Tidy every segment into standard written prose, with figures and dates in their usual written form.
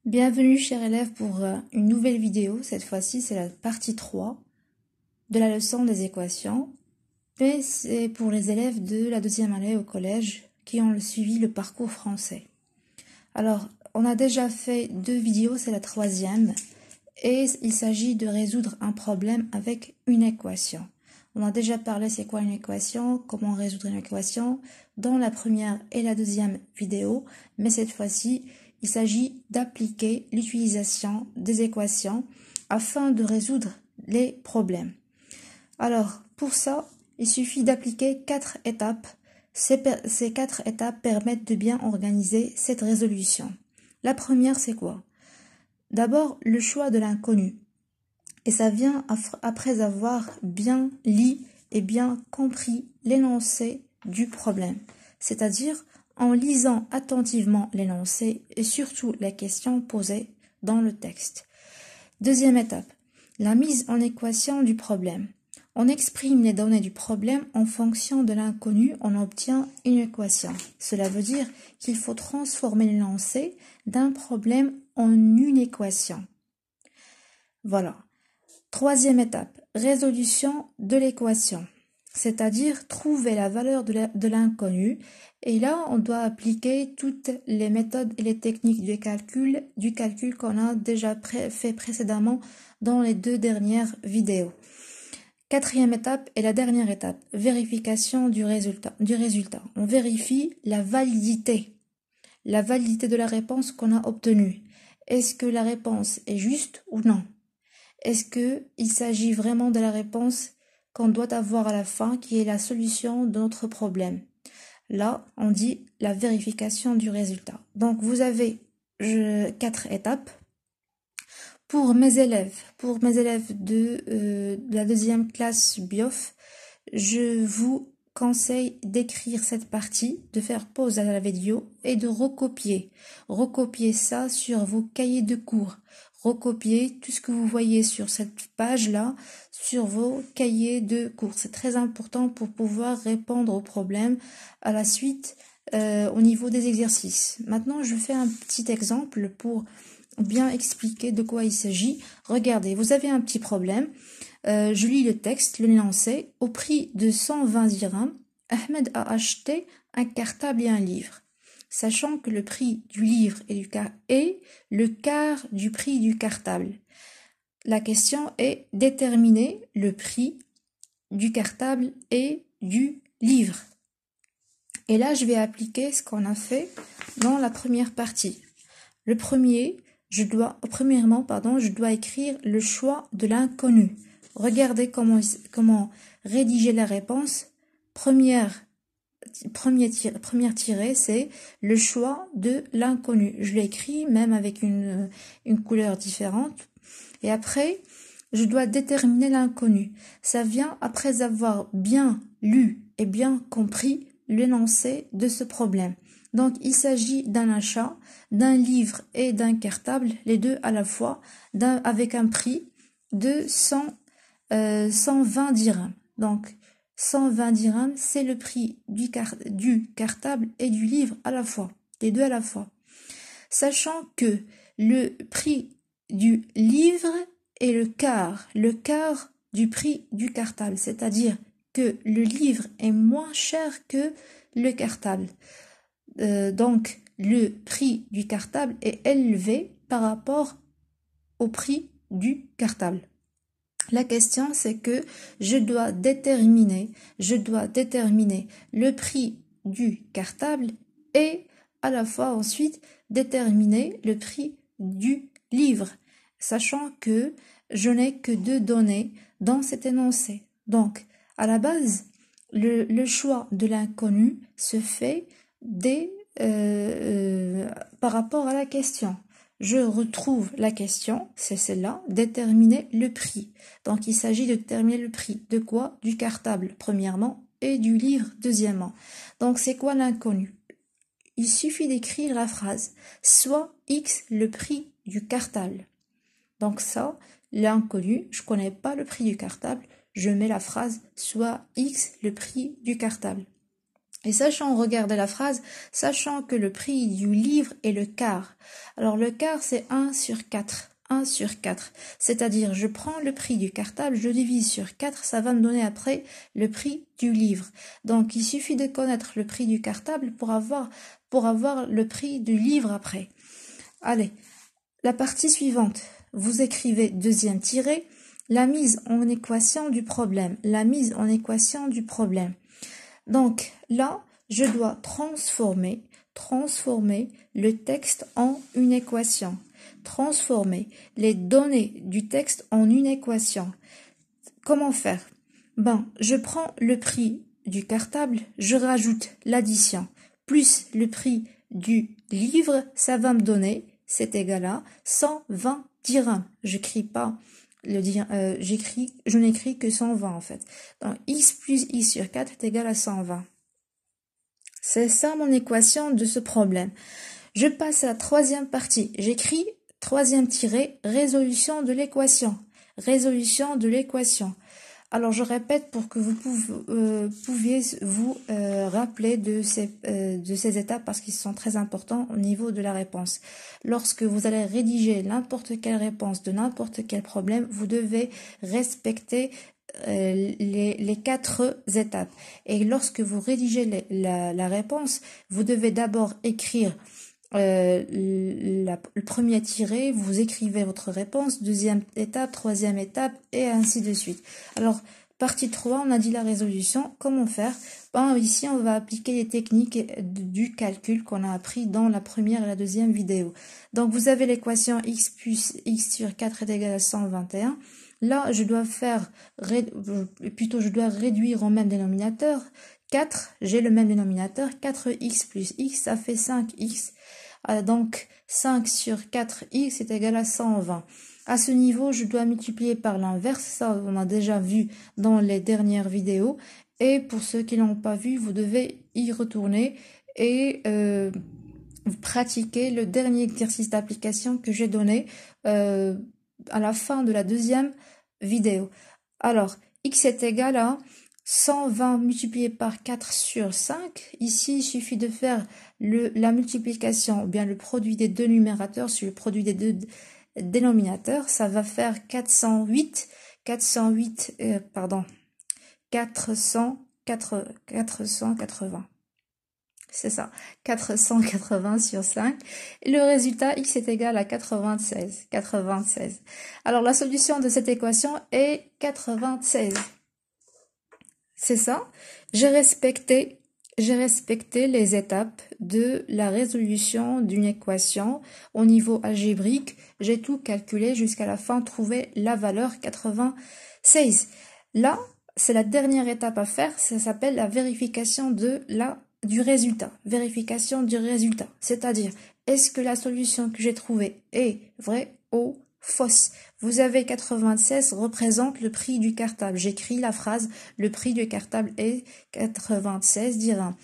Bienvenue chers élèves pour une nouvelle vidéo. Cette fois-ci c'est la partie 3 de la leçon des équations. Mais c'est pour les élèves de la deuxième année au collège qui ont suivi le parcours français. Alors on a déjà fait 2 vidéos, c'est la troisième. Et il s'agit de résoudre un problème avec une équation. On a déjà parlé c'est quoi une équation, comment résoudre une équation dans la première et la deuxième vidéo. Mais cette fois-ci, il s'agit d'appliquer l'utilisation des équations afin de résoudre les problèmes. Alors, pour ça, il suffit d'appliquer 4 étapes. Ces 4 étapes permettent de bien organiser cette résolution. La première, c'est quoi? D'abord, le choix de l'inconnu. Et ça vient après avoir bien lu et bien compris l'énoncé du problème. C'est-à-dire en lisant attentivement l'énoncé et surtout les questions posées dans le texte. Deuxième étape, la mise en équation du problème. On exprime les données du problème en fonction de l'inconnu, on obtient une équation. Cela veut dire qu'il faut transformer l'énoncé d'un problème en une équation. Voilà. Troisième étape, résolution de l'équation, c'est-à-dire trouver la valeur de l'inconnu. Et là, on doit appliquer toutes les méthodes et les techniques du calcul qu'on a déjà fait précédemment dans les 2 dernières vidéos. Quatrième étape et la dernière étape, vérification du résultat. On vérifie la validité de la réponse qu'on a obtenue. Est-ce que la réponse est juste ou non? Est-ce qu'il s'agit vraiment de la réponse qu'on doit avoir à la fin, qui est la solution de notre problème? Là, on dit la vérification du résultat. Donc, vous avez 4 étapes. Pour mes élèves de la deuxième classe BIOF, je vous conseille d'écrire cette partie, de faire pause à la vidéo et de recopier. Recopier ça sur vos cahiers de cours. Recopier tout ce que vous voyez sur cette page-là, sur vos cahiers de cours. C'est très important pour pouvoir répondre aux problèmes à la suite au niveau des exercices. Maintenant, je fais un petit exemple pour bien expliquer de quoi il s'agit. Regardez, vous avez un petit problème. Je lis le texte, le lancer. Au prix de 120 dirhams, Ahmed a acheté un cartable et un livre. Sachant que le prix du livre est le quart du prix du cartable. La question est déterminer le prix du cartable et du livre. Et là, je vais appliquer ce qu'on a fait dans la première partie. Premièrement, je dois écrire le choix de l'inconnu. Regardez comment rédiger la réponse. Première tirée, c'est le choix de l'inconnu. Je l'écris même avec une couleur différente. Et après, je dois déterminer l'inconnu. Ça vient après avoir bien lu et bien compris l'énoncé de ce problème. Donc, il s'agit d'un achat, d'un livre et d'un cartable, les deux à la fois, avec un prix de 120 dirhams. Donc, 120 dirhams, c'est le prix du cartable et du livre à la fois, les deux à la fois. Sachant que le prix du livre est le quart du prix du cartable, c'est-à-dire que le livre est moins cher que le cartable. Donc, le prix du cartable est élevé par rapport au prix du cartable. La question, c'est que je dois déterminer le prix du cartable et à la fois ensuite déterminer le prix du livre, sachant que je n'ai que 2 données dans cet énoncé. Donc, à la base, le choix de l'inconnu se fait par rapport à la question. Je retrouve la question, c'est celle-là, déterminer le prix. Donc, il s'agit de déterminer le prix. De quoi? Du cartable, premièrement, et du livre, deuxièmement. Donc, c'est quoi l'inconnu? Il suffit d'écrire la phrase, soit X le prix du cartable. Donc ça, l'inconnu, je connais pas le prix du cartable, je mets la phrase, soit X le prix du cartable. Et sachant, regardez la phrase, sachant que le prix du livre est le quart. Alors le quart, c'est 1 sur 4. 1 sur 4. C'est-à-dire, je prends le prix du cartable, je divise sur 4, ça va me donner après le prix du livre. Donc, il suffit de connaître le prix du cartable pour avoir le prix du livre après. Allez, la partie suivante. Vous écrivez deuxième tiré, la mise en équation du problème. La mise en équation du problème. Donc là, je dois transformer le texte en une équation. Transformer les données du texte en une équation. Comment faire? Je prends le prix du cartable, je rajoute l'addition, plus le prix du livre, ça va me donner, c'est égal à 120 dirhams. Je n'écris que 120 en fait. Donc, x plus x sur 4 est égal à 120. C'est ça mon équation de ce problème. Je passe à la troisième partie. J'écris troisième tiré, résolution de l'équation. Résolution de l'équation. Alors, je répète pour que vous pouviez vous rappeler de ces étapes parce qu'ils sont très importants au niveau de la réponse. Lorsque vous allez rédiger n'importe quelle réponse de n'importe quel problème, vous devez respecter les 4 étapes. Et lorsque vous rédigez la réponse, vous devez d'abord écrire le premier tiré, vous écrivez votre réponse, deuxième étape, troisième étape, et ainsi de suite. Alors, partie 3, on a dit la résolution. Comment faire? Ici, on va appliquer les techniques du calcul qu'on a appris dans la première et la deuxième vidéo. Donc, vous avez l'équation x plus x sur 4 est égal à 121. Là, je dois réduire au même dénominateur. 4, j'ai le même dénominateur. 4x plus x, ça fait 5x. Donc, 5 sur 4x est égal à 120. À ce niveau, je dois multiplier par l'inverse. Ça, on a déjà vu dans les dernières vidéos. Et pour ceux qui l'ont pas vu, vous devez y retourner et pratiquer le dernier exercice d'application que j'ai donné à la fin de la deuxième vidéo. Alors, x est égal à 120 multiplié par 4 sur 5. Ici, il suffit de faire la multiplication, ou bien le produit des deux numérateurs sur le produit des deux dénominateurs. Ça va faire 480. C'est ça, 480 sur 5. Et le résultat, x est égal à 96. Alors, la solution de cette équation est 96. C'est ça. J'ai respecté les étapes de la résolution d'une équation au niveau algébrique. J'ai tout calculé jusqu'à la fin, trouver la valeur 96. Là, c'est la dernière étape à faire. Ça s'appelle la vérification du résultat. Vérification du résultat. C'est-à-dire, est-ce que la solution que j'ai trouvée est vraie ou fausse? Vous avez 96 représente le prix du cartable. J'écris la phrase, le prix du cartable est 96 dirhams.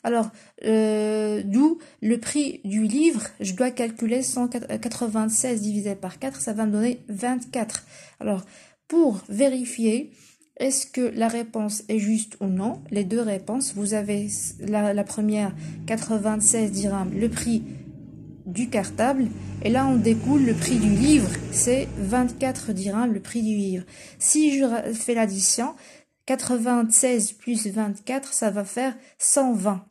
Alors, d'où le prix du livre, je dois calculer 196 divisé par 4, ça va me donner 24. Alors, pour vérifier, est-ce que la réponse est juste ou non? Les deux réponses, vous avez la première, 96 dirhams, le prix du cartable, et là on découle le prix du livre, c'est 24 dirhams le prix du livre. Si je fais l'addition, 96 plus 24, ça va faire 120.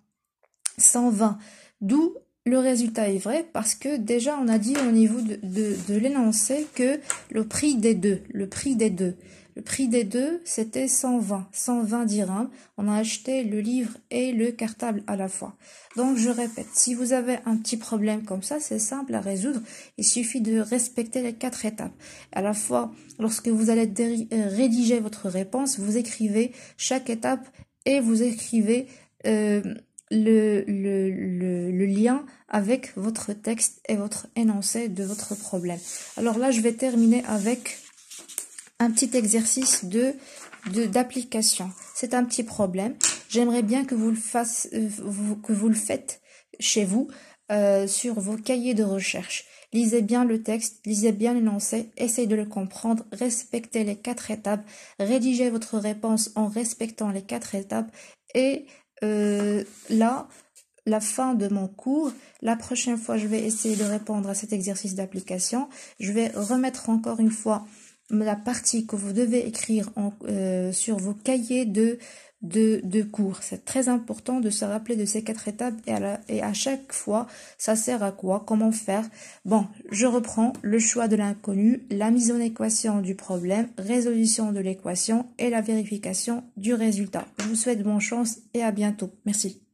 D'où le résultat est vrai, parce que déjà on a dit au niveau de l'énoncé que le prix des deux, c'était 120 dirhams. On a acheté le livre et le cartable à la fois. Donc, je répète, si vous avez un petit problème comme ça, c'est simple à résoudre. Il suffit de respecter les 4 étapes. À la fois, lorsque vous allez rédiger votre réponse, vous écrivez chaque étape et vous écrivez le lien avec votre texte et votre énoncé de votre problème. Alors là, je vais terminer avec un petit exercice d'application. C'est un petit problème. J'aimerais bien que vous le faites chez vous sur vos cahiers de recherche. Lisez bien le texte, lisez bien l'énoncé, essayez de le comprendre, respectez les 4 étapes, rédigez votre réponse en respectant les 4 étapes et là, la fin de mon cours. La prochaine fois, je vais essayer de répondre à cet exercice d'application. Je vais remettre encore une fois la partie que vous devez écrire sur vos cahiers de cours. C'est très important de se rappeler de ces 4 étapes et à chaque fois, ça sert à quoi? Comment faire? Bon, je reprends le choix de l'inconnu, la mise en équation du problème, résolution de l'équation et la vérification du résultat. Je vous souhaite bonne chance et à bientôt. Merci.